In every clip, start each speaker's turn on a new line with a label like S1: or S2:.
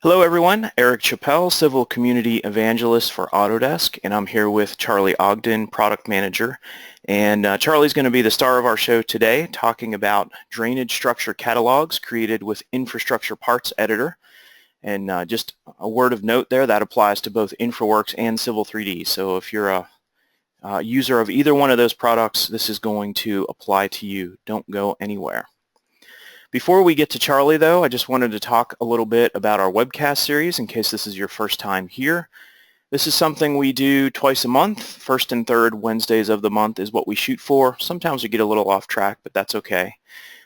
S1: Hello everyone, Eric Chappelle, Civil Community Evangelist for Autodesk, and I'm here with Charlie Ogden, Product Manager. And Charlie's going to be the star of our show today, talking about drainage structure catalogs created with Infrastructure Parts Editor. And just a word of note there, that applies to both InfraWorks and Civil 3D. So if you're a user of either one of those products, this is going to apply to you. Don't go anywhere. Before we get to Charlie, though, I just wanted to talk a little bit about our webcast series in case this is your first time here. This is something we do twice a month. First and third Wednesdays of the month is what we shoot for. Sometimes we get a little off track, but that's okay.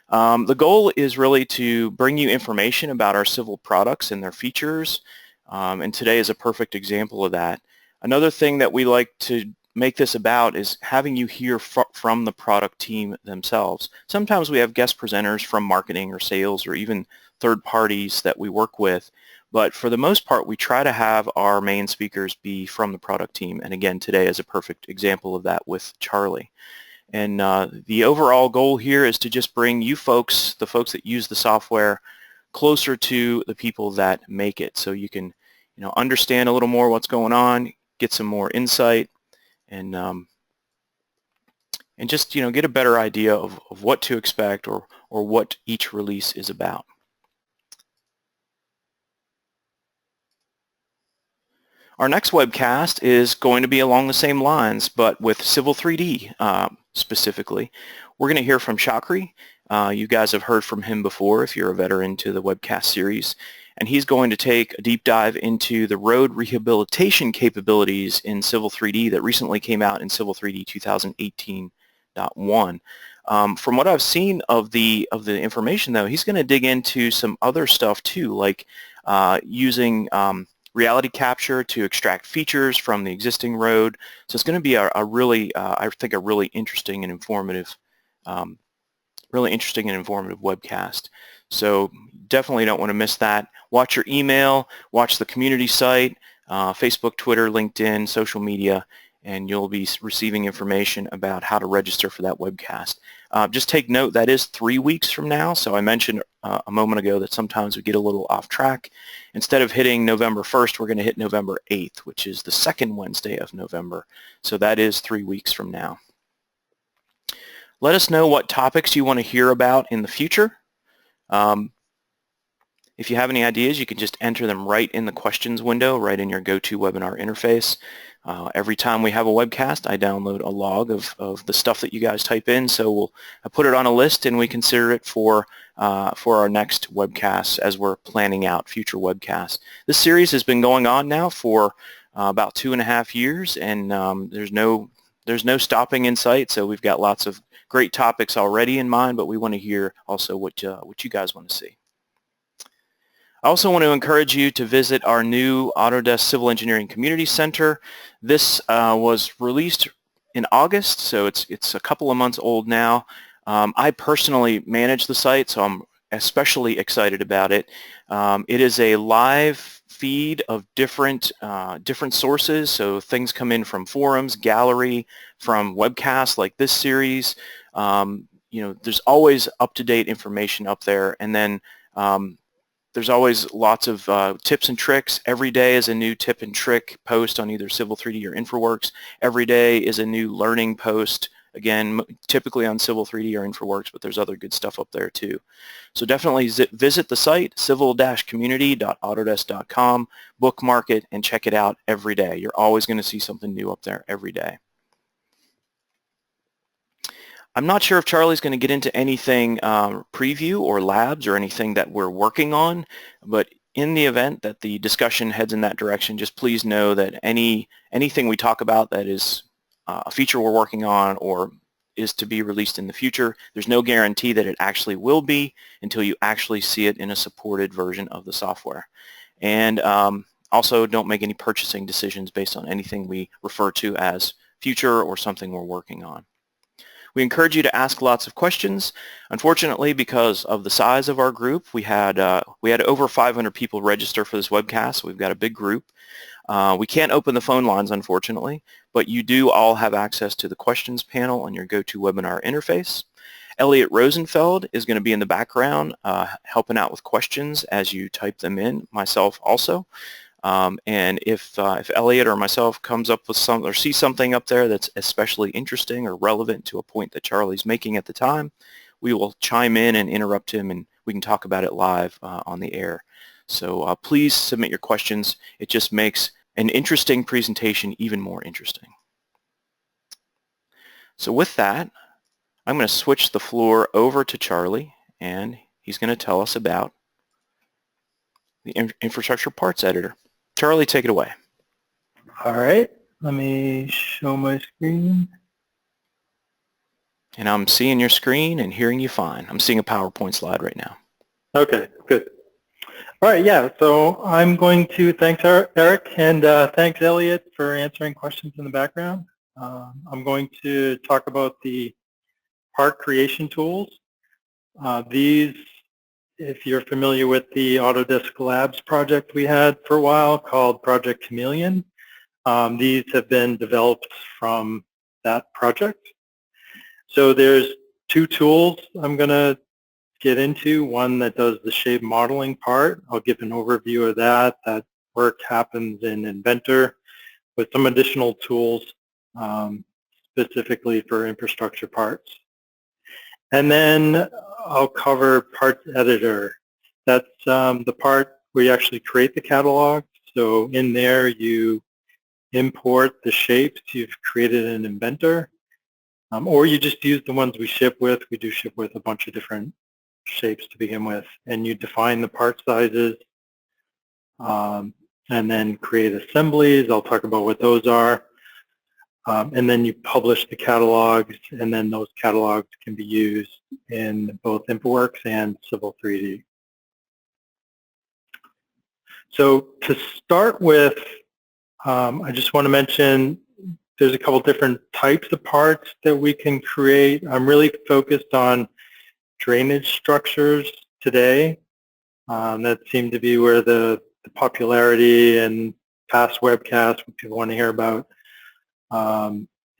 S1: The goal is really to bring you information about our civil products and their features, and today is a perfect example of that. Another thing that we like to make this about is having you hear from the product team themselves. Sometimes we have guest presenters from marketing or sales or even third parties that we work with, but for the most part we try to have our main speakers be from the product team, and again today is a perfect example of that with Charlie. And the overall goal here is to just bring you folks, the folks that use the software, closer to the people that make it, so you can understand a little more what's going on, get some more insight, and just get a better idea of what to expect or what each release is about. Our next webcast is going to be along the same lines, but with Civil 3D specifically. We're going to hear from Chakri. You guys have heard from him before if you're a veteran to the Webcast series. And he's going to take a deep dive into the road rehabilitation capabilities in Civil 3D that recently came out in Civil 3D 2018.1. From what I've seen of the information, though, he's going to dig into some other stuff too, like using reality capture to extract features from the existing road. So it's going to be a really, I think, a really interesting and informative, webcast. So definitely don't want to miss that. Watch your email, watch the community site, Facebook, Twitter, LinkedIn, social media, and you'll be receiving information about how to register for that webcast. Just take note that is 3 weeks from now. So I mentioned a moment ago that sometimes we get a little off track. Instead of hitting November 1st, we're going to hit November 8th, which is the second Wednesday of November. So that is 3 weeks from now. Let us know what topics you want to hear about in the future. If you have any ideas, you can just enter them right in the questions window, right in your GoToWebinar interface. Every time we have a webcast, I download a log of the stuff that you guys type in, so I put it on a list and we consider it for our next webcasts as we're planning out future webcasts. This series has been going on now for about 2.5 years, and there's no stopping in sight, so we've got lots of great topics already in mind, but we want to hear also what you guys want to see. I also want to encourage you to visit our new Autodesk Civil Engineering Community Center. This was released in August, so it's a couple of months old now. I personally manage the site, so I'm especially excited about it. It is a live feed of different sources, so things come in from forums, gallery, from webcasts like this series. There's always up-to-date information up there, and then there's always lots of tips and tricks. Every day is a new tip and trick post on either Civil 3D or InfraWorks. Every day is a new learning post, again, typically on Civil 3D or InfraWorks, but there's other good stuff up there too. So definitely visit the site, civil-community.autodesk.com, bookmark it, and check it out every day. You're always going to see something new up there every day. I'm not sure if Charlie's going to get into anything preview or labs or anything that we're working on, but in the event that the discussion heads in that direction, just please know that anything we talk about that is a feature we're working on or is to be released in the future, there's no guarantee that it actually will be until you actually see it in a supported version of the software. And also don't make any purchasing decisions based on anything we refer to as future or something we're working on. We encourage you to ask lots of questions. Unfortunately, because of the size of our group, we had over 500 people register for this webcast, so we've got a big group. We can't open the phone lines, unfortunately, but you do all have access to the questions panel on your GoToWebinar interface. Elliot Rosenfeld is going to be in the background helping out with questions as you type them in, myself also. And if Elliot or myself comes up with some or sees something up there that's especially interesting or relevant to a point that Charlie's making at the time, we will chime in and interrupt him, and we can talk about it live on the air. So please submit your questions. It just makes an interesting presentation even more interesting. So with that, I'm going to switch the floor over to Charlie, and he's going to tell us about the infrastructure parts editor. Charlie, take it away.
S2: All right, let me show my screen.
S1: And I'm seeing your screen and hearing you fine. I'm seeing a PowerPoint slide right now.
S2: Okay, good. All right, yeah, so I'm going to thank Eric and thanks Elliot for answering questions in the background. I'm going to talk about the part creation tools. These, if you're familiar with the Autodesk Labs project we had for a while called Project Chameleon, these have been developed from that project. So there's two tools I'm going to get into, one that does the shape modeling part. I'll give an overview of that. That work happens in Inventor with some additional tools specifically for infrastructure parts. And then I'll cover Parts Editor. That's the part where you actually create the catalog. So in there you import the shapes you've created in Inventor, or you just use the ones we ship with. We do ship with a bunch of different shapes to begin with, and you define the part sizes and then create assemblies. I'll talk about what those are. And then you publish the catalogs, and then those catalogs can be used in both InfraWorks and Civil 3D. So to start with, I just want to mention there's a couple different types of parts that we can create. I'm really focused on drainage structures today. That seemed to be where the popularity and past webcasts, what people want to hear about.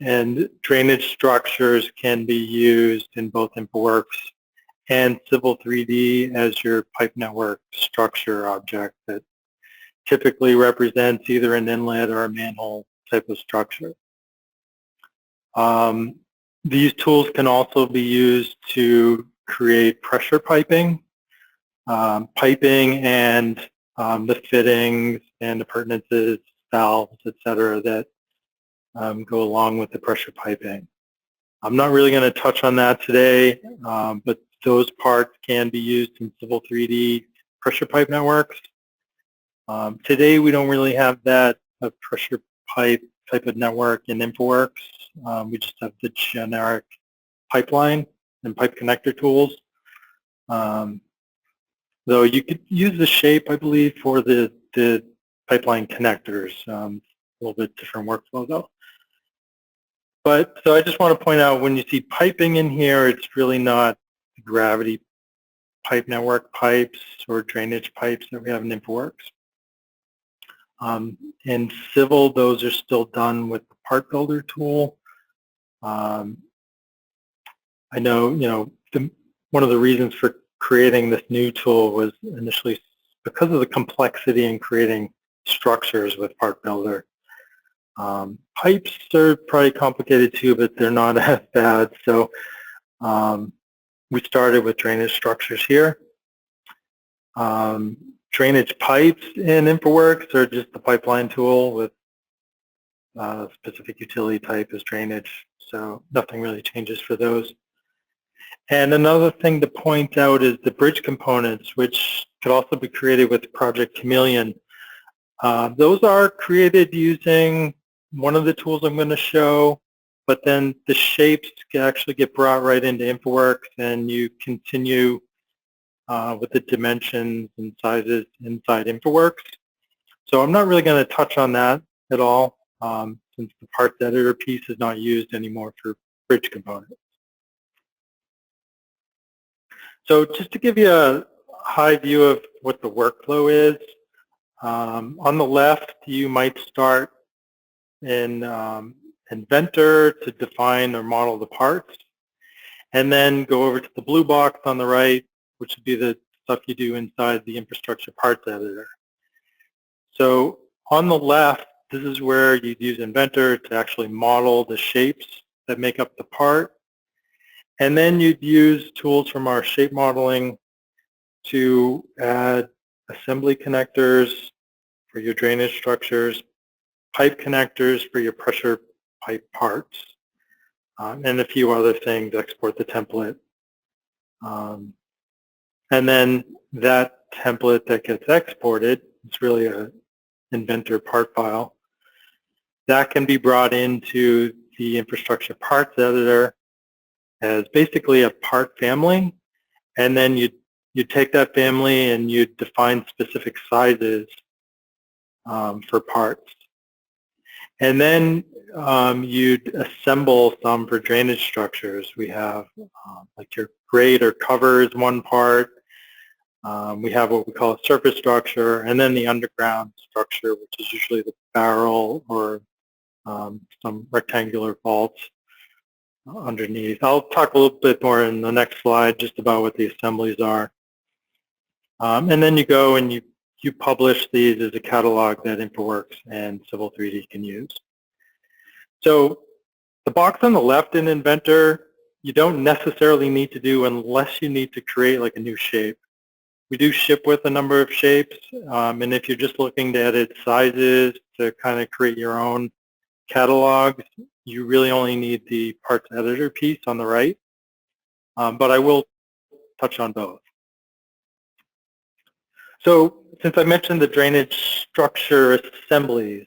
S2: And drainage structures can be used in both InfraWorks and Civil 3D as your pipe network structure object that typically represents either an inlet or a manhole type of structure. These tools can also be used to create pressure piping, and the fittings and appurtenances, valves, etc., that go along with the pressure piping. I'm not really going to touch on that today, but those parts can be used in Civil 3D pressure pipe networks. Today we don't really have that pressure pipe type of network in InfraWorks. We just have the generic pipeline and pipe connector tools. Though you could use the shape, I believe, for the pipeline connectors. A little bit different workflow though. But so I just want to point out when you see piping in here, it's really not gravity pipe network pipes or drainage pipes that we have in InfraWorks. In Civil, those are still done with the part builder tool. I know, one of the reasons for creating this new tool was initially because of the complexity in creating structures with part builder. Pipes are probably complicated too, but they're not as bad. So we started with drainage structures here. Drainage pipes in InfraWorks are just the pipeline tool with specific utility type as drainage. So nothing really changes for those. And another thing to point out is the bridge components, which could also be created with Project Chameleon. Those are created using one of the tools I'm going to show, but then the shapes can actually get brought right into InfraWorks, and you continue with the dimensions and sizes inside InfraWorks. So I'm not really going to touch on that at all, since the parts editor piece is not used anymore for bridge components. So just to give you a high view of what the workflow is, on the left you might start in Inventor to define or model the parts. and then go over to the blue box on the right, which would be the stuff you do inside the infrastructure parts editor. So on the left, this is where you'd use Inventor to actually model the shapes that make up the part. And then you'd use tools from our shape modeling to add assembly connectors for your drainage structures, pipe connectors for your pressure pipe parts, and a few other things, export the template. And then that template that gets exported, it's really an Inventor part file, that can be brought into the infrastructure parts editor as basically a part family, and then you take that family and you define specific sizes for parts. And then you'd assemble some for drainage structures. We have like your grate or cover is one part. We have what we call a surface structure, and then the underground structure, which is usually the barrel or some rectangular vaults underneath. I'll talk a little bit more in the next slide just about what the assemblies are. And then you go and you publish these as a catalog that InfraWorks and Civil 3D can use. So the box on the left in Inventor, you don't necessarily need to do unless you need to create like a new shape. We do ship with a number of shapes, and if you're just looking to edit sizes to kind of create your own catalogs, you really only need the parts editor piece on the right, but I will touch on both. So since I mentioned the drainage structure assemblies,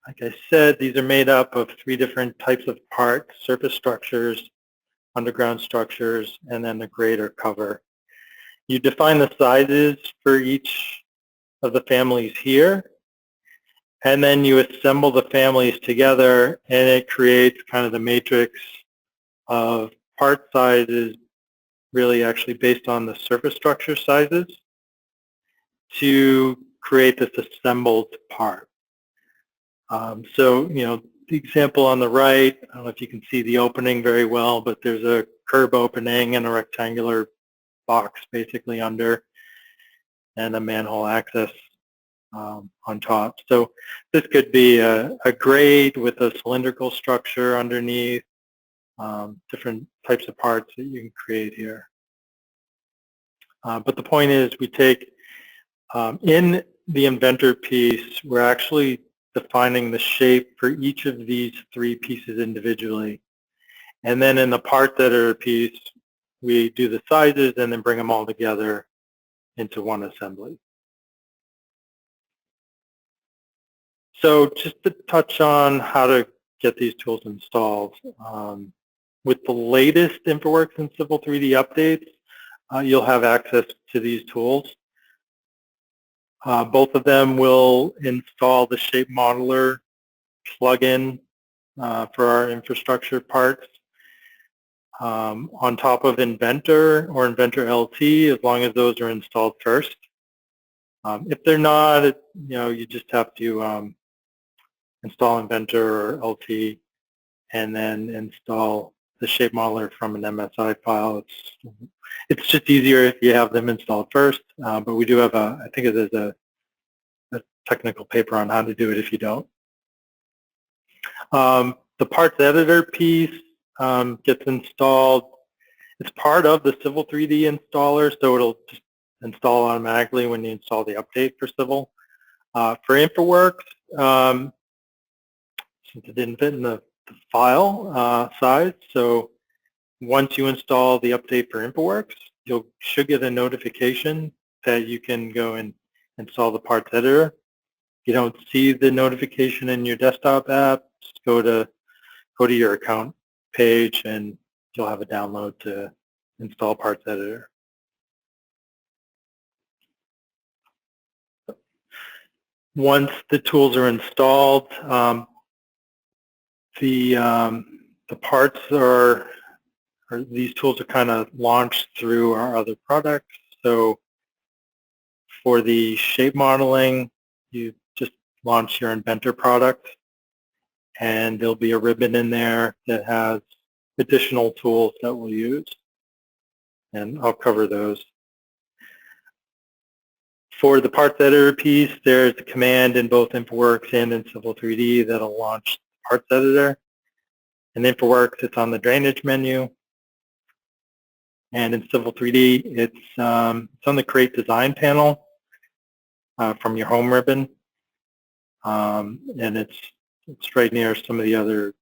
S2: like I said, these are made up of 3 different types of parts: surface structures, underground structures, and then the grate or cover. You define the sizes for each of the families here, and then you assemble the families together, and it creates kind of the matrix of part sizes, really actually based on the surface structure sizes, to create this assembled part. So, you know, the example on the right, I don't know if you can see the opening very well, but there's a curb opening and a rectangular box basically under, and a manhole access on top. So this could be a grate with a cylindrical structure underneath, different types of parts that you can create here. But the point is, we take, in the Inventor piece, we're actually defining the shape for each of these 3 pieces individually. And then in the part editor piece, we do the sizes and then bring them all together into one assembly. So just to touch on how to get these tools installed. With the latest InfraWorks and Civil 3D updates, you'll have access to these tools. Both of them will install the Shape Modeler plugin for our infrastructure parts on top of Inventor or Inventor LT, as long as those are installed first. If they're not, you know, you just have to install Inventor or LT and then install the Shape Modeler from an MSI file. It's just easier if you have them installed first, but we do have I think there's a technical paper on how to do it if you don't. The parts editor piece gets installed. It's part of the Civil 3D installer, so it'll just install automatically when you install the update for Civil. For InfraWorks, since it didn't fit in the file size, so once you install the update for InfraWorks, you should get a notification that you can go and install the parts editor. If you don't see the notification in your desktop app, just go to your account page and you'll have a download to install parts editor. Once the tools are installed, the parts these tools are kind of launched through our other products. So for the shape modeling, you just launch your Inventor product, and there'll be a ribbon in there that has additional tools that we'll use, and I'll cover those. For the parts editor piece, there's a command in both InfraWorks and in Civil 3D that'll launch the parts editor. In InfraWorks, it's on the drainage menu. And in Civil 3D, it's on the Create Design panel from your home ribbon. And it's right near some of the other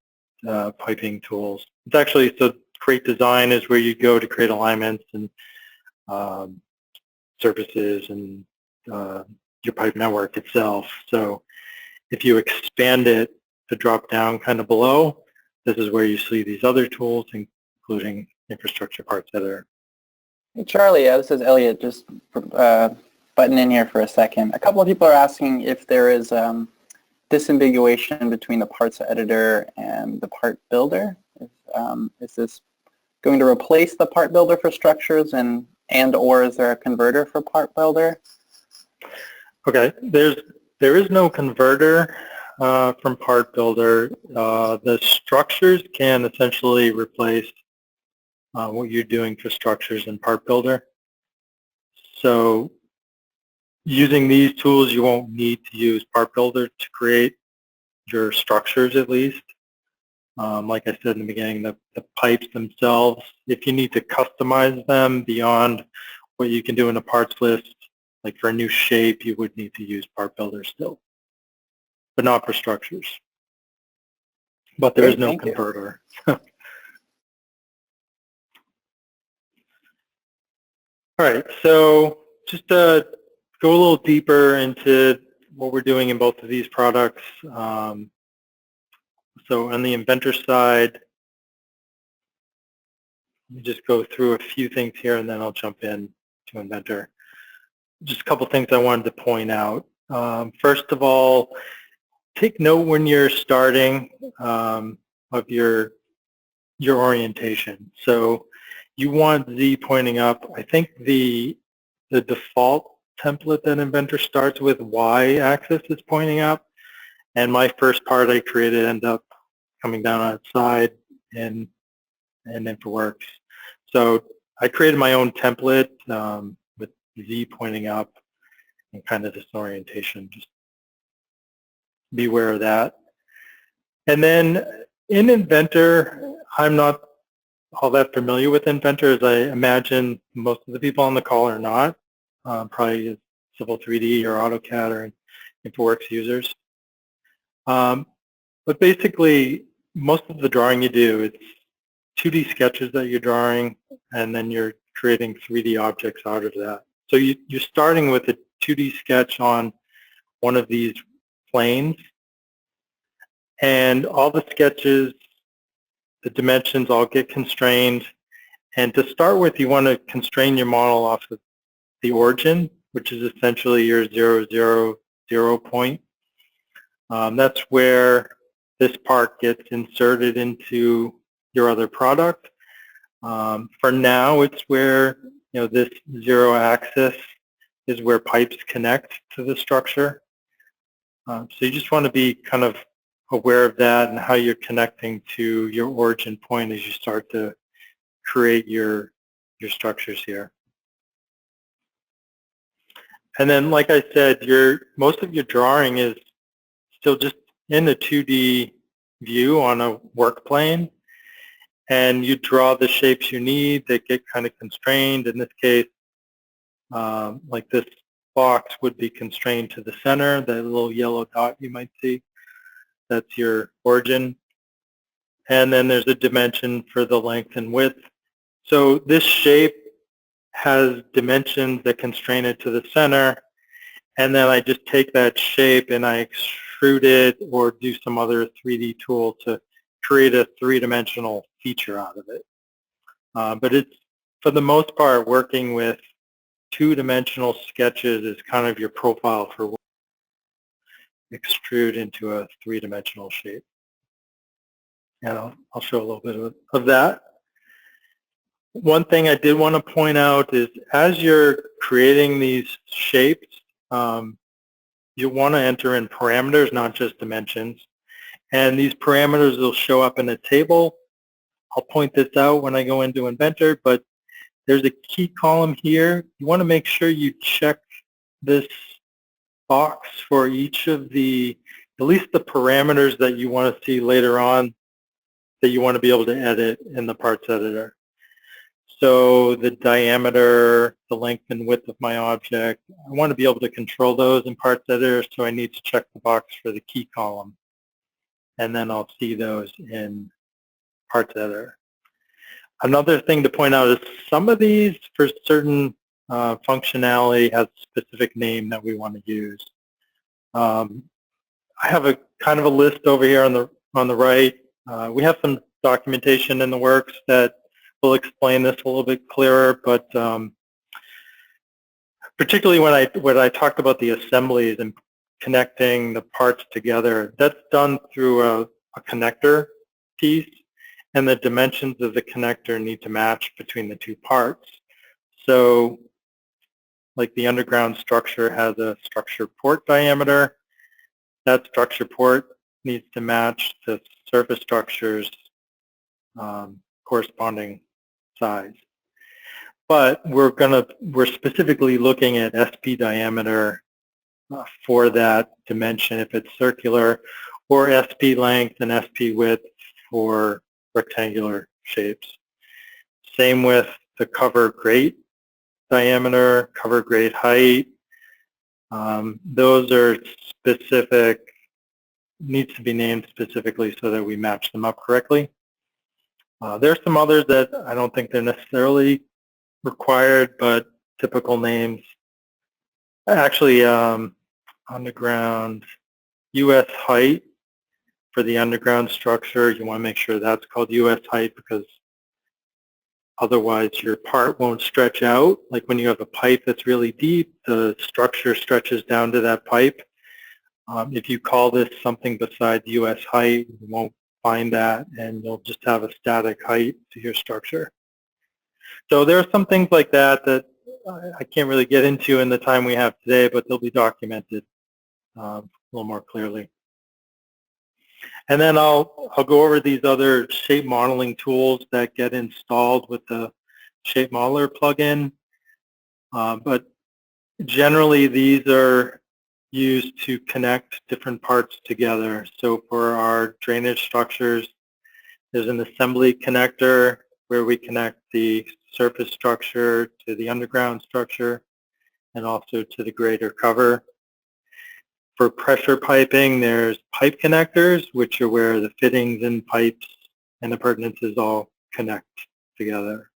S2: piping tools. It's actually, so Create Design is where you go to create alignments and surfaces and your pipe network itself. So if you expand it to drop down kind of below, this is where you see these other tools, including Infrastructure Parts Editor.
S3: Hey Charlie, this is Elliot, just button in here for a second. A couple of people are asking if there is disambiguation between the parts editor and the part builder. Is this going to replace the part builder for structures and or is there a converter for part builder?
S2: Okay, there is no converter from part builder. The structures can essentially replace what you're doing for structures in part builder. So using these tools, you won't need to use part builder to create your structures, at least. Like I said in the beginning, the pipes themselves, if you need to customize them beyond what you can do in a parts list, like for a new shape, you would need to use part builder still, but not for structures. But there is no converter. All right, so just to go a little deeper into what we're doing in both of these products. So on the Inventor side, let me just go through a few things here and then I'll jump in to Inventor. Just a couple things I wanted to point out. First of all, take note when you're starting of your orientation. So you want Z pointing up. I think the default template that Inventor starts with Y-axis is pointing up, and my first part I created ended up coming down on its side in InfraWorks. So I created my own template with Z pointing up and kind of this orientation. Just be aware of that. And then in Inventor, I'm not all that familiar with Inventor, as I imagine most of the people on the call are not. Probably Civil 3D or AutoCAD or InfraWorks users. But basically, most of the drawing you do, it's 2D sketches that you're drawing, and then you're creating 3D objects out of that. So you're starting with a 2D sketch on one of these planes, and all the sketches, the dimensions all get constrained. And to start with, you want to constrain your model off of the origin, which is essentially your 0, 0, 0 point. That's where this part gets inserted into your other product. For now, it's where this 0 axis is where pipes connect to the structure. So you just want to be kind of aware of that and how you're connecting to your origin point as you start to create your structures here. And then, like I said, most of your drawing is still just in the 2D view on a work plane, and you draw the shapes you need that get kind of constrained. In this case, like this box would be constrained to the center, that little yellow dot you might see. That's your origin. And then there's a dimension for the length and width. So this shape has dimensions that constrain it to the center, and then I just take that shape and I extrude it or do some other 3D tool to create a three-dimensional feature out of it. But it's, for the most part, working with two-dimensional sketches is kind of your profile for extrude into a three-dimensional shape. And I'll show a little bit of that. One thing I did want to point out is as you're creating these shapes, you want to enter in parameters, not just dimensions. And these parameters will show up in a table, I'll point this out when I go into Inventor, but there's a key column here. You want to make sure you check this box for each of at least the parameters that you want to see later on that you want to be able to edit in the parts editor. So the diameter, the length and width of my object, I want to be able to control those in parts editor, so I need to check the box for the key column. And then I'll see those in parts editor. Another thing to point out is some of these, for certain functionality, has a specific name that we want to use. I have a kind of a list over here on the right. We have some documentation in the works that will explain this a little bit clearer, but particularly when I talked about the assemblies and connecting the parts together, that's done through a connector piece, and the dimensions of the connector need to match between the two parts. So like the underground structure has a structure port diameter. That structure port needs to match the surface structure's corresponding size. But we're specifically looking at SP diameter for that dimension if it's circular, or SP length and SP width for rectangular shapes. Same with the cover grate diameter, cover grate height. Those are specific, needs to be named specifically so that we match them up correctly. There's some others that I don't think they're necessarily required, but typical names. Actually, underground US height for the underground structure, you want to make sure that's called US height, because otherwise your part won't stretch out. Like when you have a pipe that's really deep, the structure stretches down to that pipe. If you call this something besides US height, you won't find that, and you'll just have a static height to your structure. So there are some things like that that I can't really get into in the time we have today, but they'll be documented a little more clearly. And then I'll go over these other shape modeling tools that get installed with the Shape Modeler plugin. But generally, these are used to connect different parts together. So for our drainage structures, there's an assembly connector where we connect the surface structure to the underground structure and also to the grate or cover. For pressure piping, there's pipe connectors, which are where the fittings and pipes and appurtenances all connect together.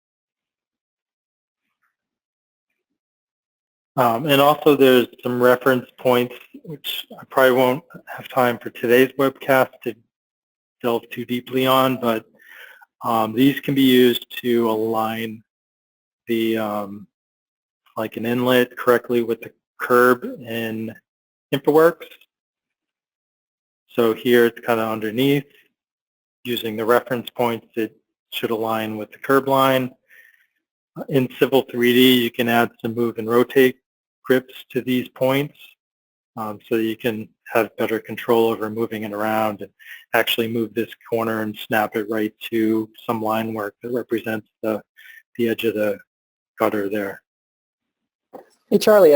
S2: And also there's some reference points, which I probably won't have time for today's webcast to delve too deeply on, but these can be used to align the like an inlet correctly with the curb in InfraWorks. So here it's kind of underneath. Using the reference points, it should align with the curb line. In Civil 3D, you can add some move and rotate grips to these points so you can have better control over moving it around and actually move this corner and snap it right to some line work that represents the edge of the gutter there.
S3: Hey Charlie,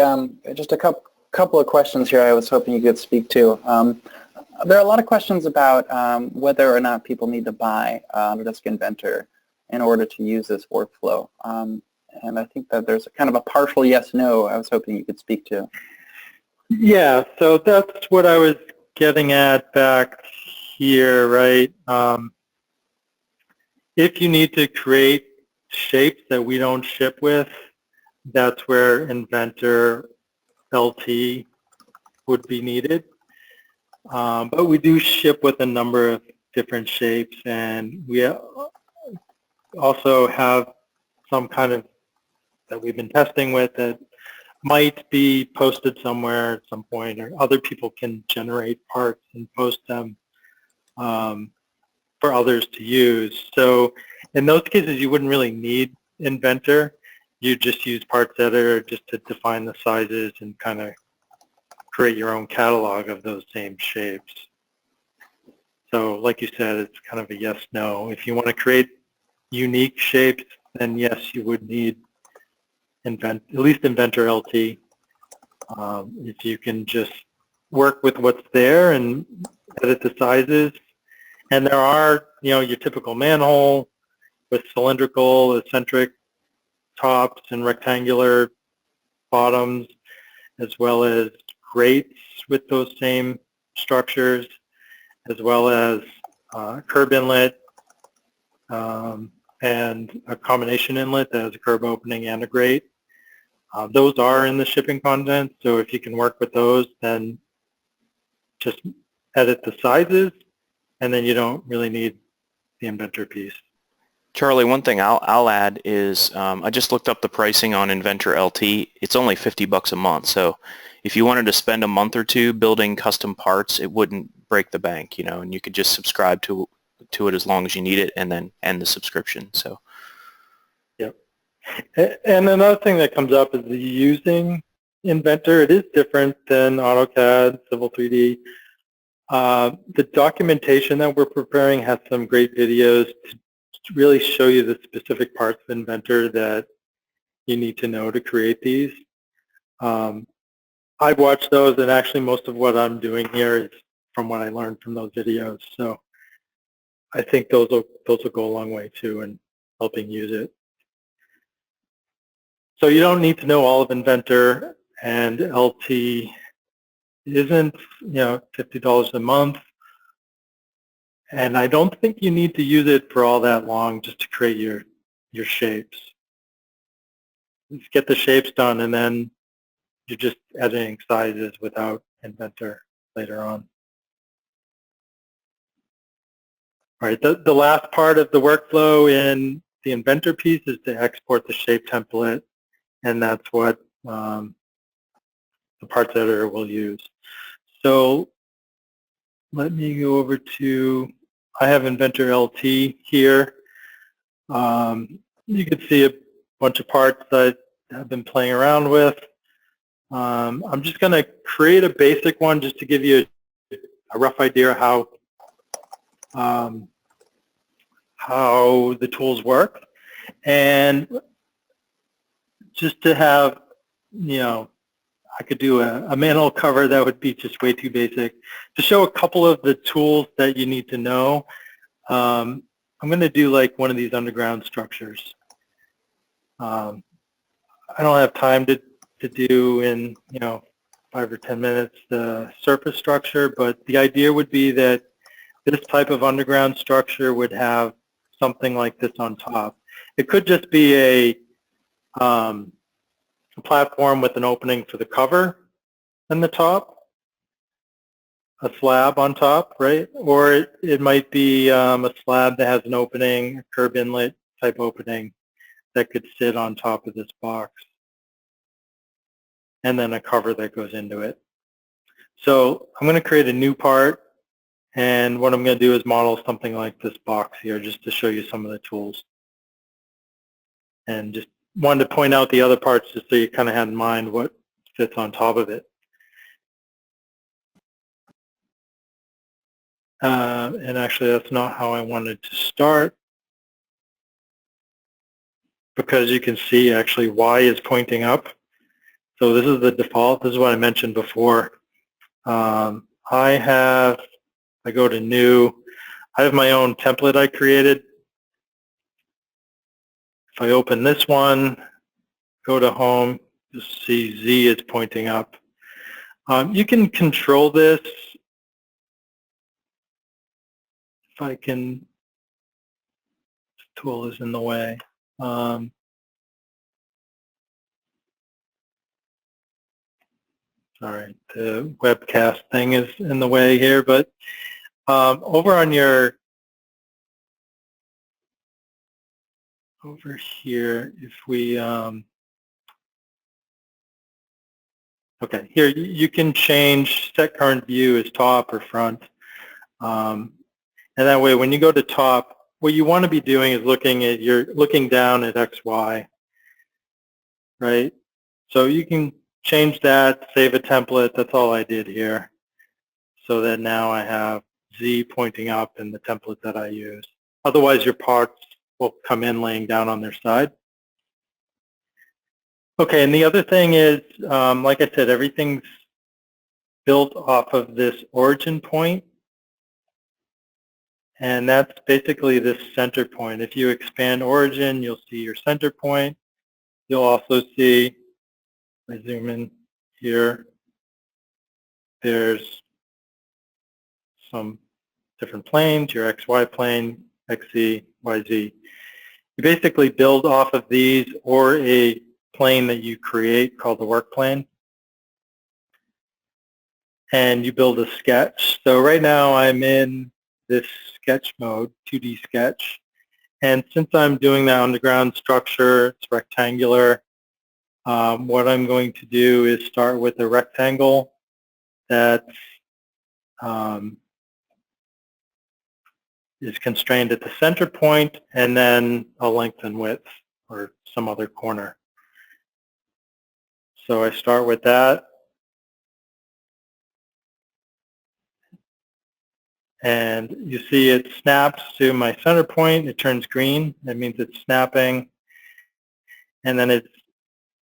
S3: just a couple of questions here I was hoping you could speak to. There are a lot of questions about whether or not people need to buy Autodesk Inventor in order to use this workflow. And I think that there's kind of a partial yes-no I was hoping you could speak to.
S2: Yeah, so that's what I was getting at back here, right? If you need to create shapes that we don't ship with, that's where Inventor LT would be needed. But we do ship with a number of different shapes, and we also have some kind of that we've been testing with that might be posted somewhere at some point, or other people can generate parts and post them for others to use. So in those cases, you wouldn't really need Inventor. You just use Parts Editor just to define the sizes and kind of create your own catalog of those same shapes. So like you said, it's kind of a yes-no. If you want to create unique shapes, then yes, you would need at least Inventor LT. If you can just work with what's there and edit the sizes, and there are, your typical manhole with cylindrical, eccentric tops and rectangular bottoms, as well as grates with those same structures, as well as curb inlet and a combination inlet that has a curb opening and a grate. Those are in the shipping content, so if you can work with those, then just edit the sizes, and then you don't really need the Inventor piece.
S1: Charlie, one thing I'll add is I just looked up the pricing on Inventor LT. It's only $50 a month, so if you wanted to spend a month or two building custom parts, it wouldn't break the bank, and you could just subscribe to it as long as you need it, and then end the subscription. So.
S2: Yep. And another thing that comes up is using Inventor. It is different than AutoCAD, Civil 3D. The documentation that we're preparing has some great videos to really show you the specific parts of Inventor that you need to know to create these. I've watched those, and actually most of what I'm doing here is from what I learned from those videos. So I think those will go a long way too in helping use it. So you don't need to know all of Inventor, and LT isn't, $50 a month. And I don't think you need to use it for all that long just to create your shapes. Just get the shapes done, and then you're just editing sizes without Inventor later on. All right, the last part of the workflow in the Inventor piece is to export the shape template, and that's what the parts editor will use. So let me go over to, I have Inventor LT here. You can see a bunch of parts that I've been playing around with. I'm just going to create a basic one just to give you a rough idea of how the tools work. And just to have, I could do a manhole cover that would be just way too basic. To show a couple of the tools that you need to know, I'm going to do like one of these underground structures. I don't have time to do in 5 or 10 minutes the surface structure, but the idea would be that this type of underground structure would have something like this on top. It could just be a platform with an opening for the cover in the top, a slab on top, right? Or it might be a slab that has an opening, a curb inlet type opening that could sit on top of this box, and then a cover that goes into it. So I'm going to create a new part, and what I'm going to do is model something like this box here just to show you some of the tools. And just wanted to point out the other parts just so you kind of had in mind what fits on top of it. And actually that's not how I wanted to start, because you can see actually Y is pointing up. So this is the default. This is what I mentioned before. I go to new. I have my own template I created. If I open this one, go to home, you'll see Z is pointing up. You can control this. If I can, this tool is in the way. Sorry, the webcast thing is in the way here, but over here, if we, okay, here you can change set current view as top or front. And that way, when you go to top, what you want to be doing is looking down at X, Y, right? So you can change that, save a template. That's all I did here. So that now I have Z pointing up in the template that I use. Otherwise, your parts will come in laying down on their side. Okay, and the other thing is, like I said, everything's built off of this origin point, and that's basically this center point. If you expand origin, you'll see your center point. You'll also see, I zoom in here, there's some different planes, your XY plane, XZ, YZ. You basically build off of these or a plane that you create called the work plane, and you build a sketch. So right now I'm in this sketch mode, 2D sketch, and since I'm doing that underground structure, it's rectangular, what I'm going to do is start with a rectangle that's is constrained at the center point, and then a length and width or some other corner. So I start with that, and you see it snaps to my center point. It turns green. That means it's snapping, and then it's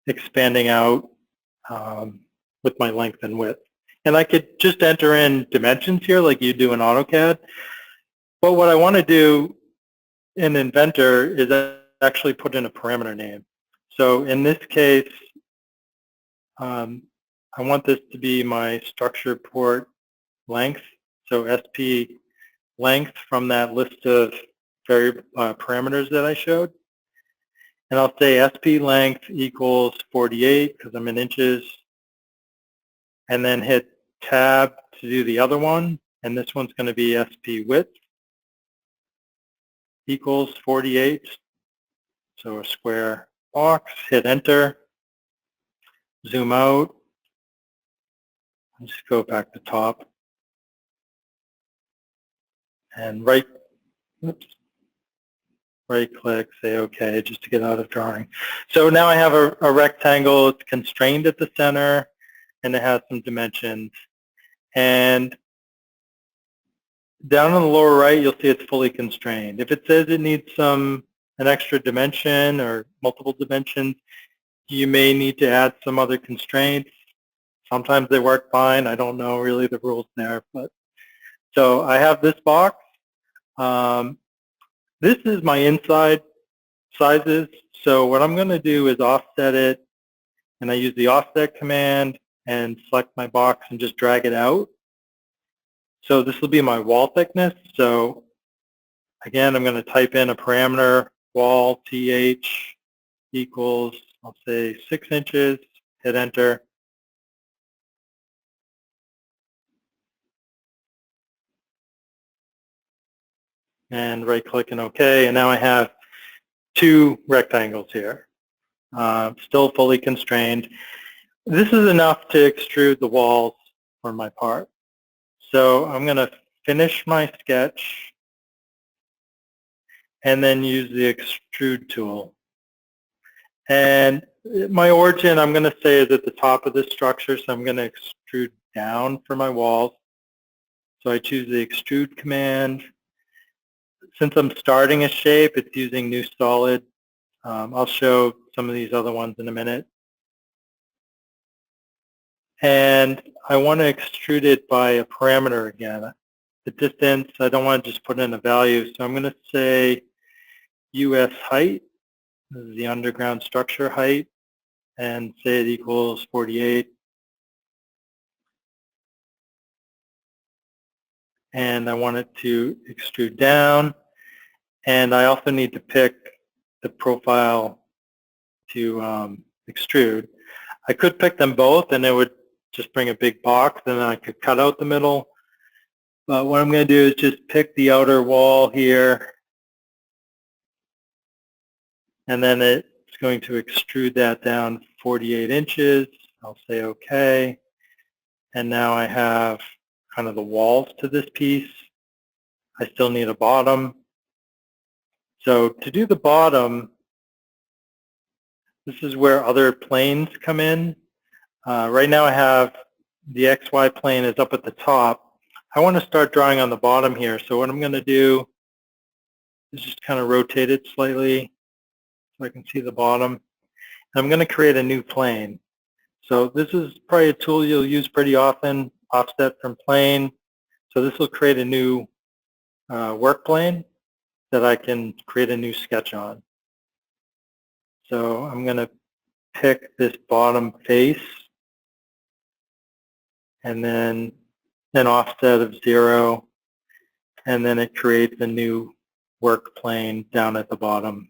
S2: expanding out with my length and width. And I could just enter in dimensions here like you do in AutoCAD. But what I want to do in Inventor is actually put in a parameter name. So in this case, I want this to be my structure port length. So SP length from that list of parameters that I showed. And I'll say SP length equals 48 because I'm in inches. And then hit tab to do the other one. And this one's going to be SP width equals 48. So a square box, hit enter, zoom out, and just go back to top. And right click, say OK, just to get out of drawing. So now I have a rectangle. It's constrained at the center, and it has some dimensions. And down on the lower right, you'll see it's fully constrained. If it says it needs an extra dimension or multiple dimensions, you may need to add some other constraints. Sometimes they work fine. I don't know really the rules there. But so I have this box. This is my inside sizes. So what I'm going to do is offset it, and I use the offset command and select my box and just drag it out. So this will be my wall thickness. So again, I'm going to type in a parameter, wall TH equals, I'll say 6 inches, hit enter. And right click and OK. And now I have 2 rectangles here, still fully constrained. This is enough to extrude the walls for my part. So I'm going to finish my sketch and then use the extrude tool. And my origin, I'm going to say, is at the top of this structure, so I'm going to extrude down for my walls. So I choose the extrude command. Since I'm starting a shape, it's using new solid. I'll show some of these other ones in a minute. And I want to extrude it by a parameter again. The distance, I don't want to just put in a value, so I'm going to say US height. This is the underground structure height, and say it equals 48. And I want it to extrude down. And I also need to pick the profile to extrude. I could pick them both, and it would just bring a big box, and then I could cut out the middle. But what I'm going to do is just pick the outer wall here, and then it's going to extrude that down 48 inches. I'll say OK. And now I have kind of the walls to this piece. I still need a bottom. So to do the bottom, this is where other planes come in. Right now I have the XY plane is up at the top. I want to start drawing on the bottom here. So what I'm going to do just kind of rotate it slightly so I can see the bottom. I'm going to create a new plane. So this is probably a tool you'll use pretty often, offset from plane. So this will create a new work plane that I can create a new sketch on. So I'm going to pick this bottom face and then an offset of 0, and then it creates a new work plane down at the bottom.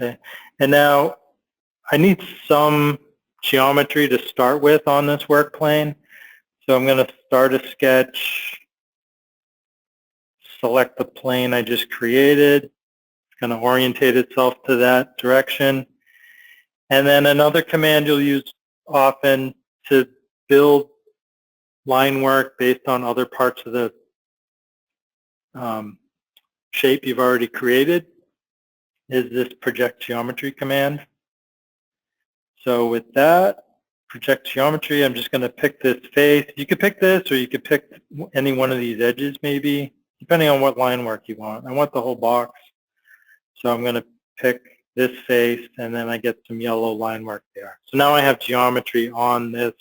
S2: Okay, and now I need some geometry to start with on this work plane. So I'm going to start a sketch, select the plane I just created. It's going to orientate itself to that direction. And then another command you'll use often to build line work based on other parts of the shape you've already created is this project geometry command. So with that, project geometry, I'm just going to pick this face. You could pick this, or you could pick any one of these edges maybe, depending on what line work you want. I want the whole box. So I'm going to pick this face, and then I get some yellow line work there. So now I have geometry on this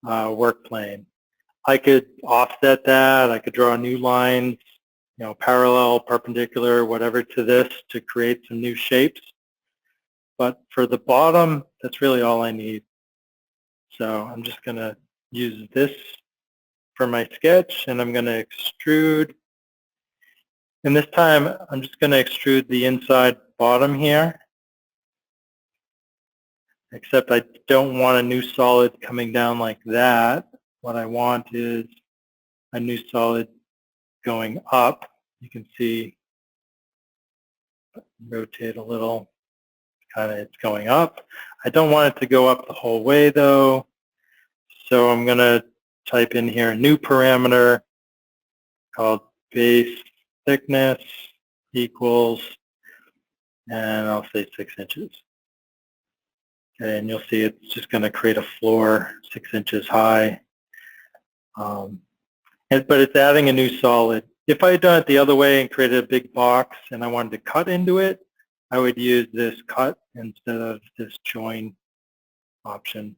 S2: work plane. I could offset that. I could draw new lines, parallel, perpendicular, whatever to this to create some new shapes. But for the bottom, that's really all I need. So I'm just going to use this for my sketch, and I'm going to extrude. And this time, I'm just going to extrude the inside bottom here, except I don't want a new solid coming down like that. What I want is a new solid going up. You can see, rotate a little, kind of it's going up. I don't want it to go up the whole way though. So I'm going to type in here a new parameter called base thickness equals, and I'll say 6 inches. Okay, and you'll see it's just going to create a floor 6 inches high. But it's adding a new solid. If I had done it the other way and created a big box and I wanted to cut into it, I would use this cut instead of this join option.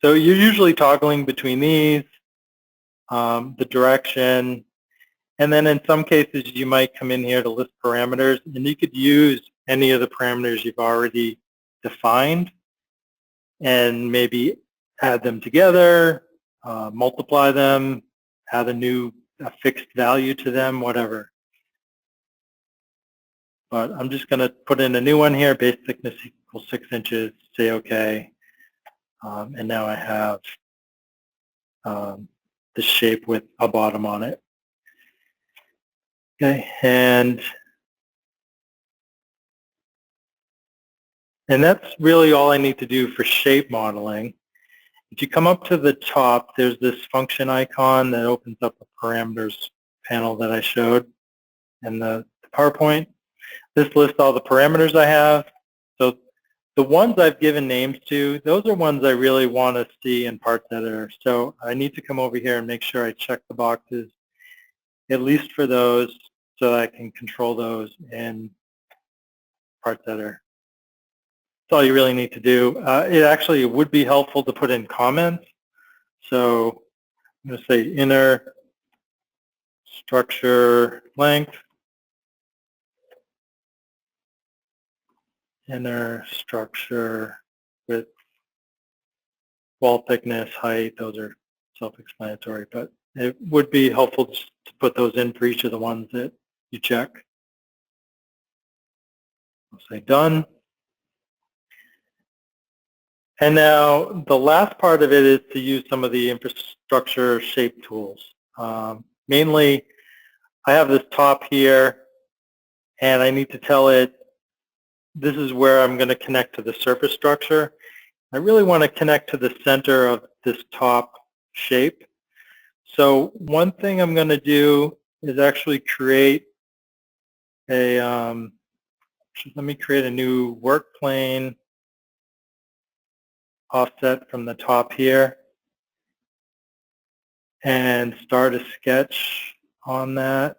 S2: So you're usually toggling between these, the direction, and then in some cases you might come in here to list parameters, and you could use any of the parameters you've already defined and maybe add them together, multiply them, add a fixed value to them, whatever. But I'm just going to put in a new one here, base thickness equals 6 inches, say OK. And now I have the shape with a bottom on it. Okay, and that's really all I need to do for shape modeling. If you come up to the top, there's this function icon that opens up the parameters panel that I showed in the PowerPoint. This lists all the parameters I have. So the ones I've given names to, those are ones I really want to see in Parts Editor. So I need to come over here and make sure I check the boxes, at least for those, so that I can control those in Parts Editor. That's all you really need to do. It would be helpful to put in comments. So I'm going to say inner structure length, inner structure width, wall thickness, height. Those are self-explanatory, but it would be helpful to put those in for each of the ones that you check. I'll say done. And now the last part of it is to use some of the infrastructure shape tools. Mainly, I have this top here, and I need to tell it this is where I'm going to connect to the surface structure. I really want to connect to the center of this top shape. So one thing I'm going to do is actually create a, let me create a new work plane offset from the top here. and start a sketch on that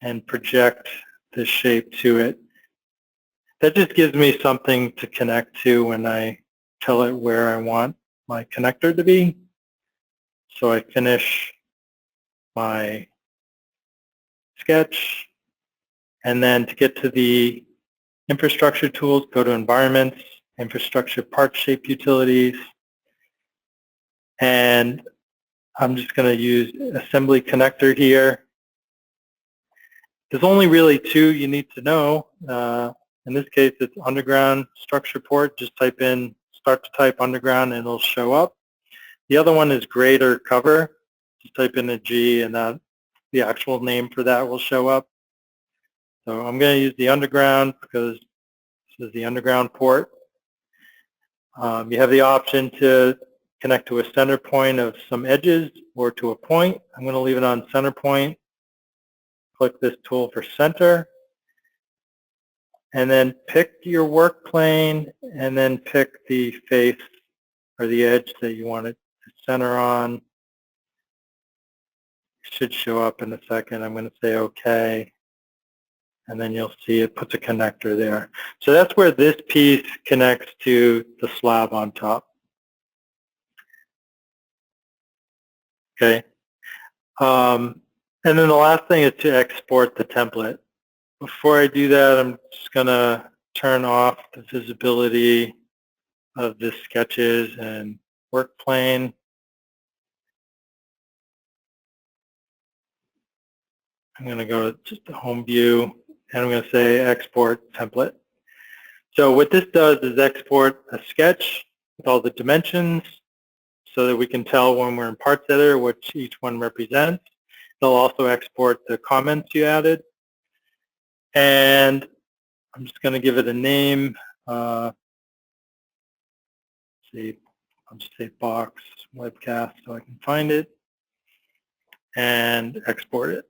S2: and project the shape to it. That just gives me something to connect to when I tell it where I want my connector to be. So I finish my sketch, and then to get to the infrastructure tools, go to Environments, Infrastructure Part Shape Utilities, and I'm just going to use Assembly Connector here. There's only really two you need to know. In this case, it's underground structure port. Just type in, start to type underground, and it'll show up. The other one is grade or cover. Just type in a G, and the actual name for that will show up. So I'm going to use the underground because this is the underground port. You have the option to connect to a center point of some edges or to a point. I'm going to leave it on center point. Click this tool for center. And then pick your work plane and then pick the face or the edge that you want it to center on. It should show up in a second. I'm going to say OK. And then you'll see it puts a connector there. So that's where this piece connects to the slab on top. Okay. And then the last thing is to export the template. Before I do that, I'm just going to turn off the visibility of the sketches and work plane. I'm going to go to just the home view, and I'm going to say export template. So what this does is export a sketch with all the dimensions so that we can tell when we're in Parts Editor what each one represents. They'll also export the comments you added. And I'm just going to give it a name. I'll just say box webcast so I can find it and export it.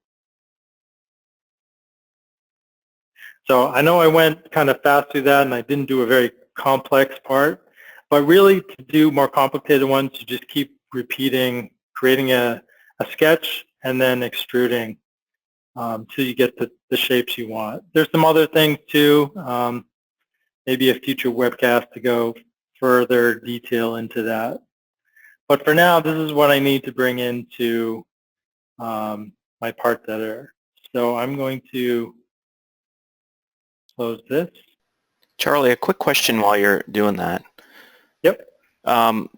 S2: So I know I went kind of fast through that and I didn't do a very complex part, but really to do more complicated ones, you just keep repeating, creating a sketch and then extruding till you get the shapes you want. There's some other things too, maybe a future webcast to go further detail into that. But for now, this is what I need to bring into my Parts Editor. So I'm going to close this.
S1: Charlie, a quick question while you're doing that.
S2: Yep.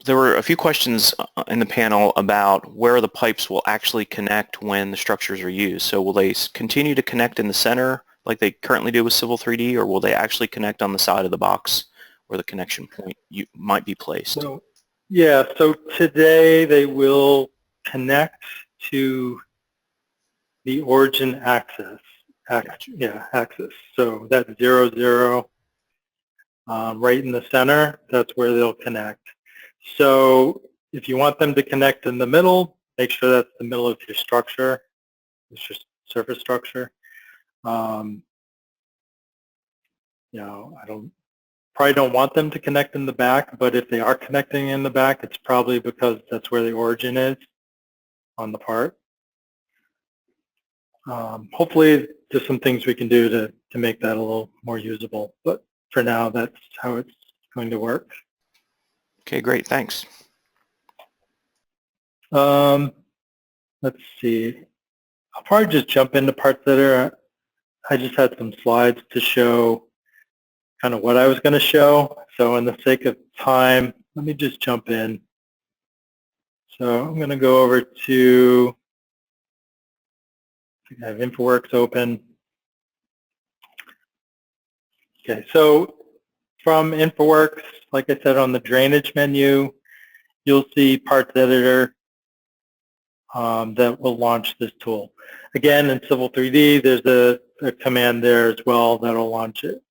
S1: There were a few questions in the panel about where the pipes will actually connect when the structures are used. So will they continue to connect in the center like they currently do with Civil 3D, or will they actually connect on the side of the box where the connection point might be placed?
S2: So, yeah, so today they will connect to the origin axis. Axis. So that's 0, 0. Right in the center, that's where they'll connect. So if you want them to connect in the middle, make sure that's the middle of your structure. It's just surface structure. You know, probably don't want them to connect in the back, but if they are connecting in the back, it's probably because that's where the origin is on the part. Hopefully there's some things we can do to make that a little more usable, but for now, that's how it's going to work.
S1: Okay, great. Thanks.
S2: Let's see. I'll probably just jump into Parts Editor. I just had some slides to show kind of what I was going to show. So in the sake of time, let me just jump in. So I'm going to go over to, I have InfraWorks open. Okay, so from InfraWorks, like I said, on the drainage menu, you'll see Parts Editor that will launch this tool. Again, in Civil 3D, there's a command there as well that'll launch it.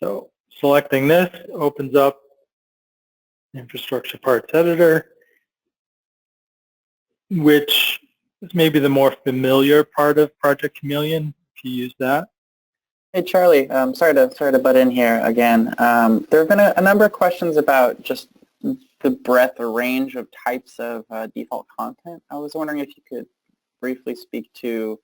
S2: So selecting this opens up Infrastructure Parts Editor, which is maybe the more familiar part of Project Chameleon, if you use that.
S3: Hey Charlie, sorry to butt in here again. There have been a number of questions about just the breadth or range of types of default content. I was wondering if you could briefly speak to,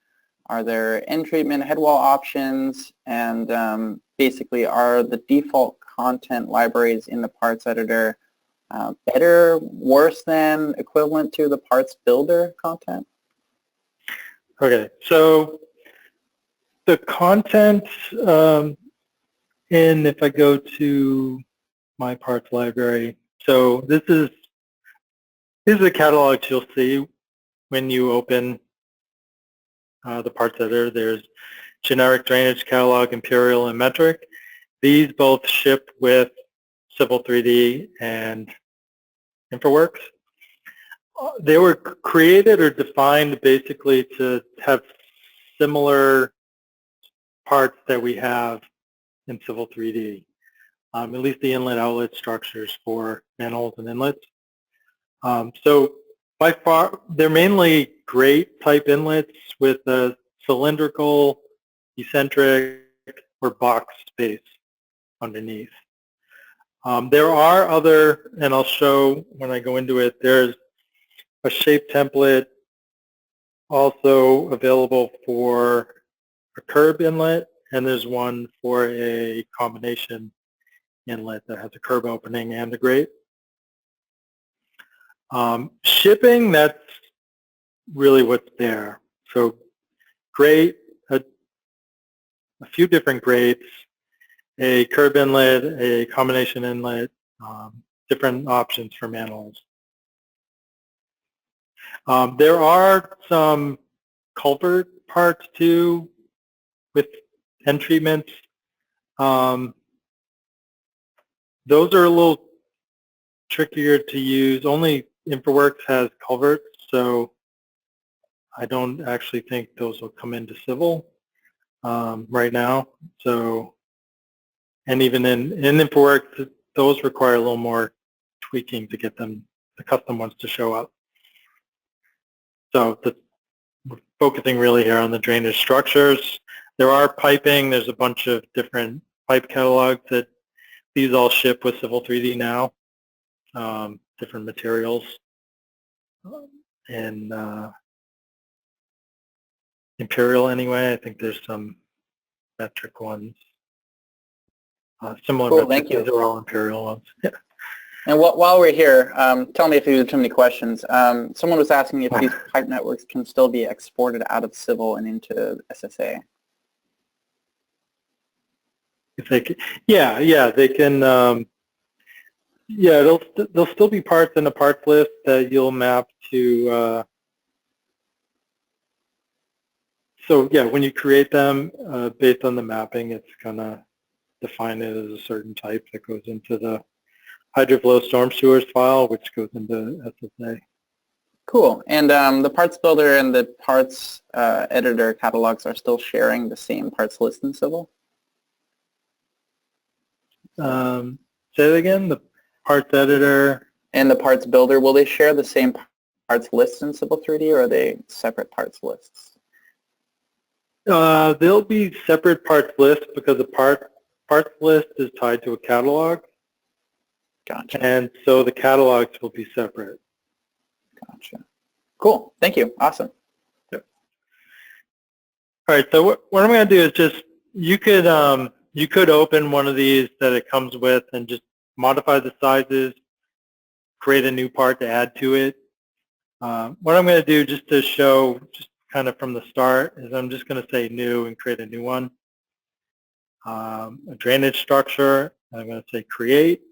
S3: are there end treatment, head wall options, and basically are the default content libraries in the parts editor better, worse than, equivalent to the parts builder content?
S2: Okay, so the content if I go to my parts library, so this is the catalogs you'll see when you open the parts editor. There's generic drainage catalog, imperial, and metric. These both ship with Civil 3D and InfraWorks. They were created or defined basically to have similar parts that we have in Civil 3D, at least the inlet outlet structures for manholes and inlets. So by far, they're mainly grate type inlets with a cylindrical, eccentric, or box space underneath. There are other, and I'll show when I go into it, there's a shape template also available for a curb inlet, and there's one for a combination inlet that has a curb opening and a grate. Shipping, that's really what's there. So grate, a few different grates, a curb inlet, a combination inlet, different options for manholes. There are some culvert parts too with end treatments. Those are a little trickier to use. Only InfraWorks has culverts, so I don't actually think those will come into Civil right now. So, and even in InfraWorks, those require a little more tweaking to get them, the custom ones, to show up. So we're focusing really here on the drainage structures. There are piping. There's a bunch of different pipe catalogs that these all ship with Civil 3D now, different materials. And Imperial anyway, I think there's some metric ones. Similar
S3: Cool,
S2: metric,
S3: thank you.
S2: these are all Imperial ones. Yeah.
S3: And while we're here, tell me if you have too many questions. Someone was asking if these pipe networks can still be exported out of Civil and into SSA.
S2: If they can, yeah, they can. Yeah, they'll still be parts in a parts list that you'll map to. So yeah, when you create them, based on the mapping, it's gonna define it as a certain type that goes into the hydroflow storm sewers file, which goes into SSA.
S3: Cool. And the parts builder and the parts editor catalogs are still sharing the same parts list in Civil?
S2: Say it again, the parts editor.
S3: And the parts builder, will they share the same parts lists in Civil 3D, or are they separate parts lists?
S2: They'll be separate parts lists because the parts list is tied to a catalog.
S3: Gotcha.
S2: And so the catalogs will be separate.
S3: Gotcha. Cool. Thank you. Awesome.
S2: Yep. All right. So what I'm going to do is just, you could open one of these that it comes with and just modify the sizes, create a new part to add to it. What I'm going to do, just to show, just kind of from the start, is I'm just going to say new and create a new one. A drainage structure, I'm going to say create.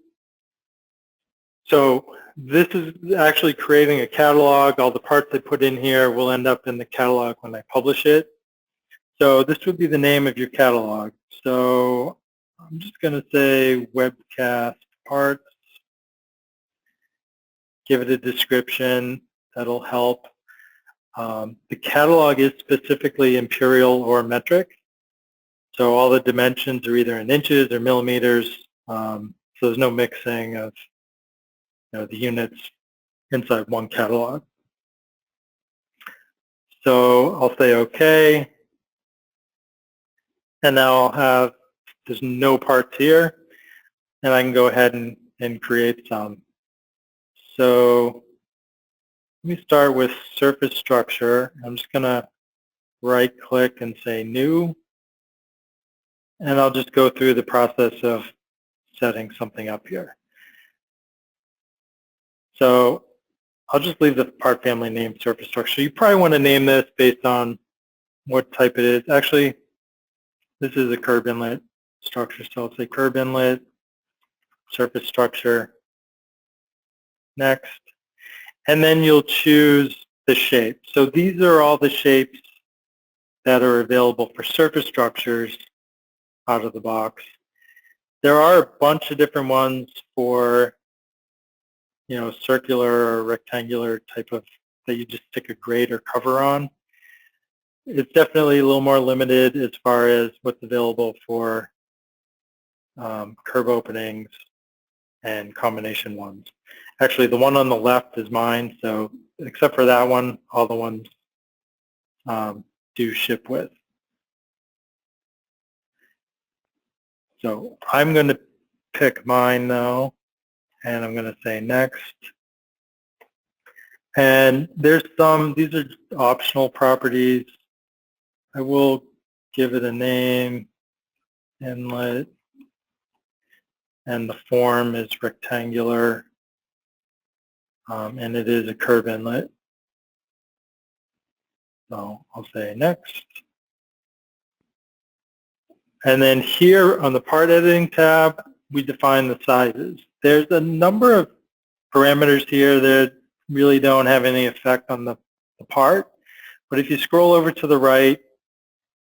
S2: So this is actually creating a catalog. All the parts I put in here will end up in the catalog when I publish it. So this would be the name of your catalog. So I'm just going to say Webcast Parts. Give it a description. That'll help. The catalog is specifically imperial or metric. So all the dimensions are either in inches or millimeters. So there's no mixing of the units inside one catalog. So I'll say OK. And now I'll have, there's no parts here. And I can go ahead and create some. So let me start with surface structure. I'm just going to right click and say new, and I'll just go through the process of setting something up here. So I'll just leave the part family name surface structure. You probably want to name this based on what type it is. Actually, this is a curb inlet structure, so I'll say curb inlet, surface structure, next. And then you'll choose the shape. So these are all the shapes that are available for surface structures out of the box. There are a bunch of different ones for, circular or rectangular type of, that you just stick a grate or cover on. It's definitely a little more limited as far as what's available for curb openings and combination ones. Actually, the one on the left is mine, so except for that one, all the ones do ship with. So I'm going to pick mine though, and I'm going to say next. And there's these are optional properties. I will give it a name, inlet, and the form is rectangular, and it is a curb inlet. So I'll say next. And then here on the part editing tab, we define the sizes. There's a number of parameters here that really don't have any effect on the part. But if you scroll over to the right,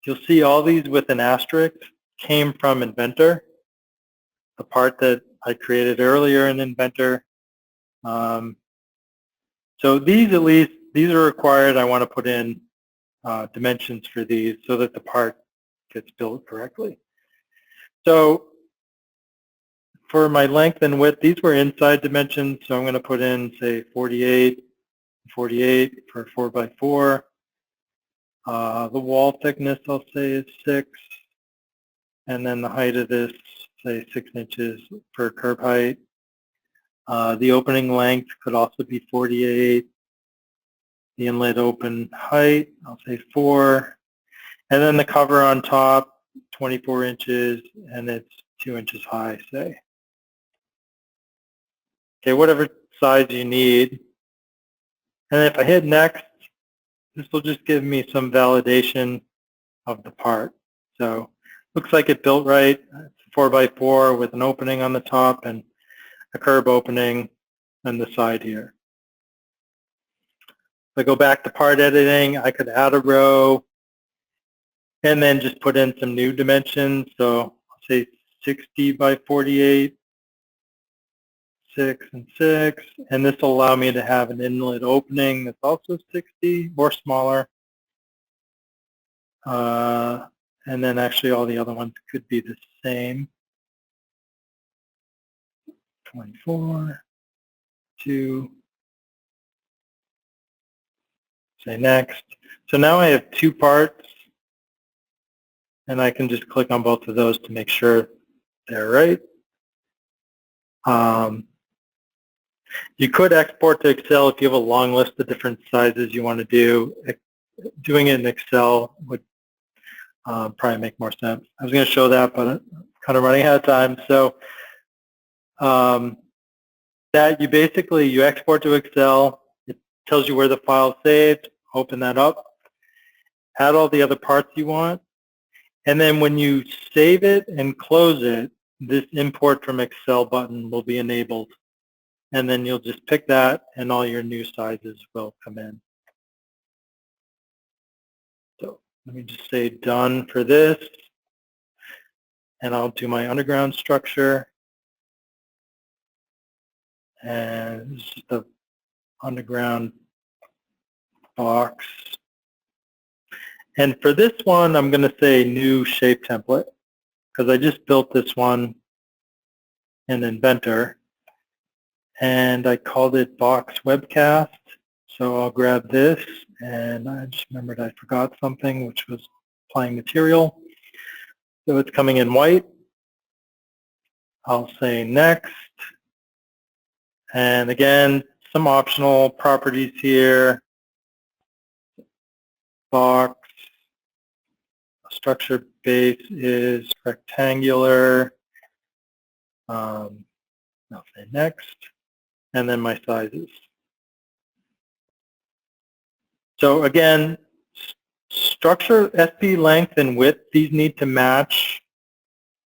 S2: you'll see all these with an asterisk came from Inventor, the part that I created earlier in Inventor. So these, at least, these are required. I want to put in dimensions for these so that the part gets built correctly. So for my length and width, these were inside dimensions, so I'm going to put in, say, 48 for 4x4. The wall thickness, I'll say, is 6. And then the height of this, say, 6 inches for curb height. The opening length could also be 48. The inlet open height, I'll say 4. And then the cover on top, 24 inches, and it's 2 inches high, say. Okay, whatever size you need. And if I hit next, this will just give me some validation of the part. So looks like it built right. It's a 4x4 with an opening on the top and a curb opening on the side here. If I go back to part editing, I could add a row and then just put in some new dimensions. So I'll say 60 by 48, 6 and 6, and this will allow me to have an inlet opening that's also 60 or smaller. And then actually all the other ones could be the same. 24, 2, say next. So now I have 2 parts, and I can just click on both of those to make sure they're right. You could export to Excel if you have a long list of different sizes you want to do. Doing it in Excel would probably make more sense. I was going to show that, but I'm kind of running out of time. So that you export to Excel. It tells you where the file is saved. Open that up. Add all the other parts you want. And then when you save it and close it, this import from Excel button will be enabled. And then you'll just pick that and all your new sizes will come in. So let me just say done for this. And I'll do my underground structure. And this is the underground box. And for this one, I'm going to say new shape template because I just built this one in Inventor. And I called it box webcast. So I'll grab this, and I just remembered I forgot something, which was applying material. So it's coming in white. I'll say next. And again, some optional properties here. Box. Structure base is rectangular. I'll say next. And then my sizes. So again, structure, SB length and width, these need to match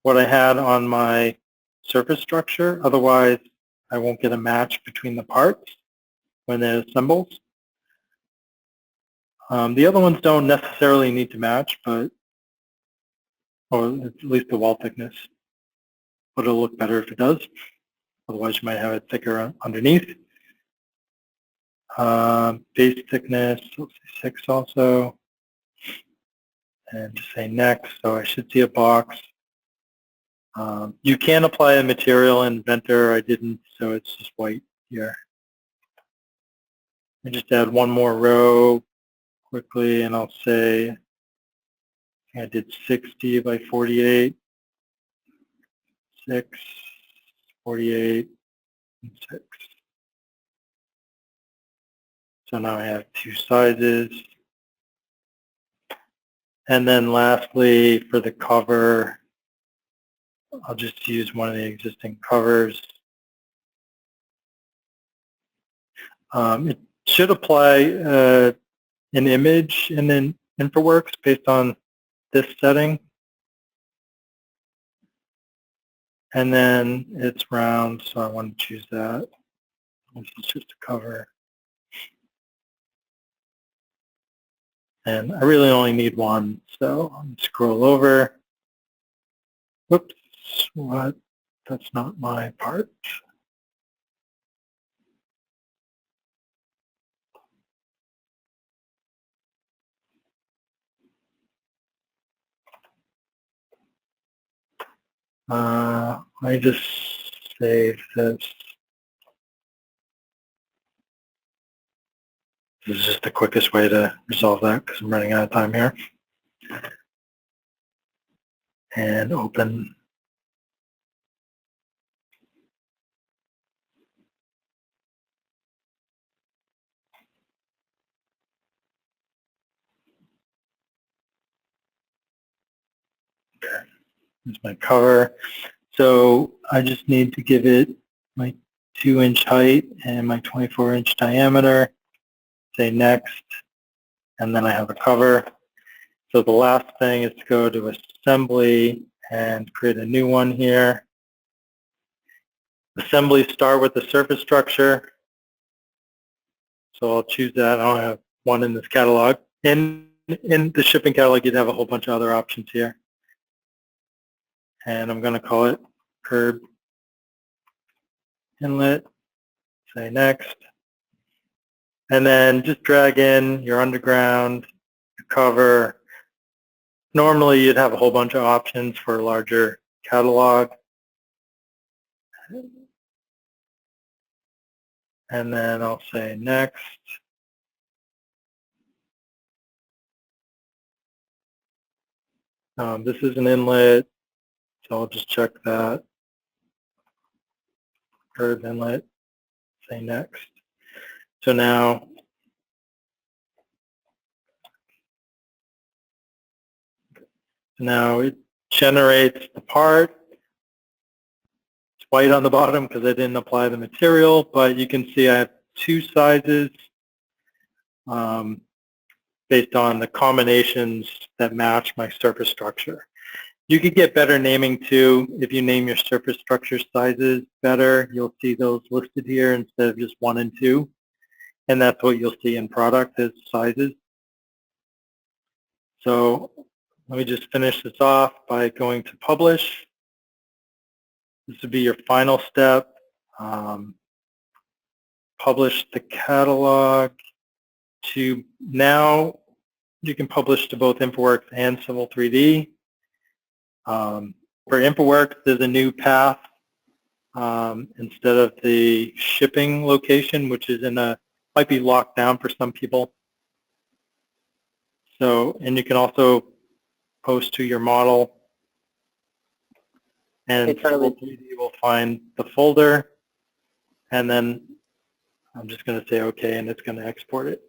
S2: what I had on my surface structure. Otherwise, I won't get a match between the parts when they're assembled. The other ones don't necessarily need to match, but, or at least the wall thickness. But it'll look better if it does. Otherwise, you might have it thicker underneath. Base thickness, let's say 6 also. And just say next, so I should see a box. You can apply a material in Inventor. I didn't, so it's just white here. I just add one more row quickly, and I'll say I did 60 by 48, 6, 48, and 6. So now I have 2 sizes. And then lastly, for the cover, I'll just use one of the existing covers. It should apply an image in InfraWorks based on this setting. And then it's round, so I want to choose that. This is just a cover. And I really only need one, so I'll scroll over. Whoops, what? That's not my part. I just save this. This is just the quickest way to resolve that because I'm running out of time here. And open. Okay, here's my cover. So I just need to give it my 2-inch height and my 24-inch diameter. Say next, and then I have a cover. So the last thing is to go to assembly and create a new one here. Assemblies start with the surface structure. So I'll choose that. I don't have one in this catalog. In the shipping catalog, you'd have a whole bunch of other options here. And I'm going to call it curb inlet. Say next. And then just drag in your underground, your cover. Normally, you'd have a whole bunch of options for a larger catalog. And then I'll say next. This is an inlet, so I'll just check that. Curved inlet, say next. So now, it generates the part. It's white on the bottom because I didn't apply the material, but you can see I have 2 sizes based on the combinations that match my surface structure. You could get better naming too. If you name your surface structure sizes better, you'll see those listed here instead of just 1 and 2. And that's what you'll see in product is sizes. So let me just finish this off by going to publish. This would be your final step. Publish the catalog to, now you can publish to both InfraWorks and Civil 3D. For InfraWorks, there's a new path instead of the shipping location, which is might be locked down for some people. So, and you can also post to your model, and Civil 3D will find the folder, and then I'm just going to say OK, and it's going to export it,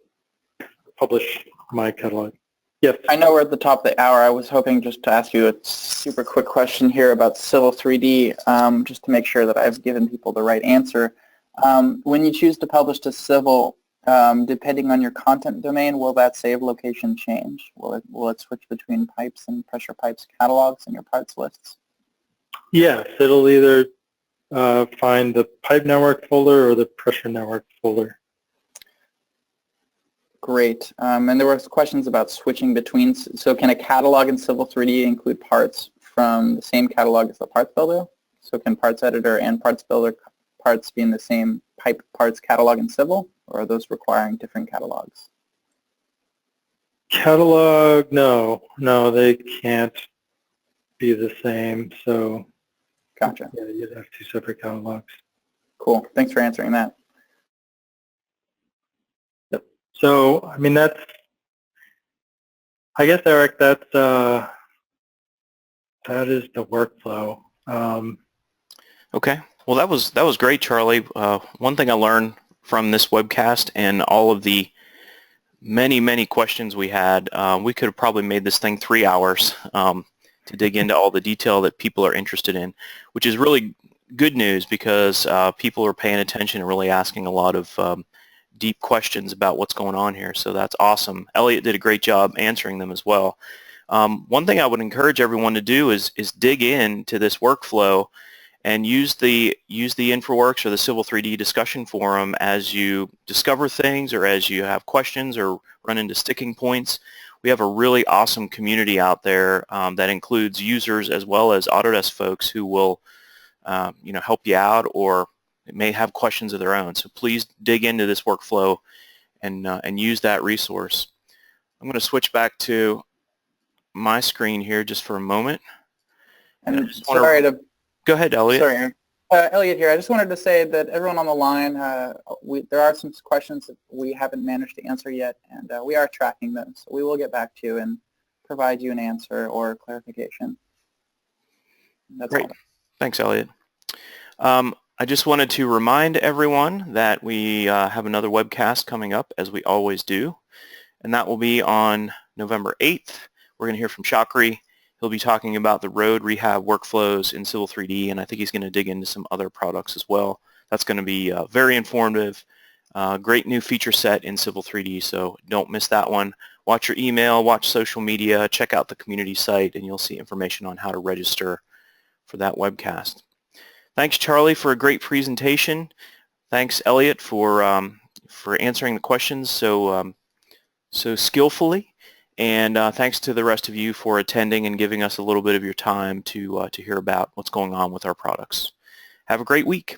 S2: publish my catalog. Yes.
S3: I know we're at the top of the hour. I was hoping just to ask you a super quick question here about Civil 3D, just to make sure that I've given people the right answer. When you choose to publish to Civil, depending on your content domain, will that save location change? Will it switch between pipes and pressure pipes catalogs in your parts lists?
S2: Yes, it'll either find the pipe network folder or the pressure network folder.
S3: Great. And there were questions about switching between. So can a catalog in Civil 3D include parts from the same catalog as the parts builder? So can parts editor and parts builder parts be in the same pipe parts catalog in Civil, or are those requiring different catalogs?
S2: Catalog, no, they can't be the same. So,
S3: gotcha.
S2: Yeah, you'd have two separate catalogs.
S3: Cool. Thanks for answering that.
S2: Yep. So, I mean, I guess, Eric, that is the workflow.
S1: Okay. Well, that was great, Charlie. One thing I learned from this webcast and all of the many questions we had, we could have probably made this thing 3 hours to dig into all the detail that people are interested in, which is really good news because people are paying attention and really asking a lot of deep questions about what's going on here. So that's awesome. Elliot did a great job answering them as well. One thing I would encourage everyone to do is dig into this workflow and use the InfraWorks or the Civil 3D discussion forum as you discover things or as you have questions or run into sticking points. We have a really awesome community out there that includes users as well as Autodesk folks who will help you out or may have questions of their own. So please dig into this workflow and use that resource. I'm going to switch back to my screen here just for a moment.
S3: And sorry to...
S1: Go ahead, Elliot.
S3: Sorry, Elliot here. I just wanted to say that everyone on the line, there are some questions that we haven't managed to answer yet, and we are tracking them. So we will get back to you and provide you an answer or clarification. That's
S1: great.
S3: All.
S1: Thanks, Elliot. I just wanted to remind everyone that we have another webcast coming up, as we always do, and that will be on November 8th. We're going to hear from Chakri. He'll be talking about the road rehab workflows in Civil 3D, and I think he's going to dig into some other products as well. That's going to be very informative, great new feature set in Civil 3D, so don't miss that one. Watch your email, watch social media, check out the community site, and you'll see information on how to register for that webcast. Thanks, Charlie, for a great presentation. Thanks, Elliot, for answering the questions so skillfully. And thanks to the rest of you for attending and giving us a little bit of your time to hear about what's going on with our products. Have a great week.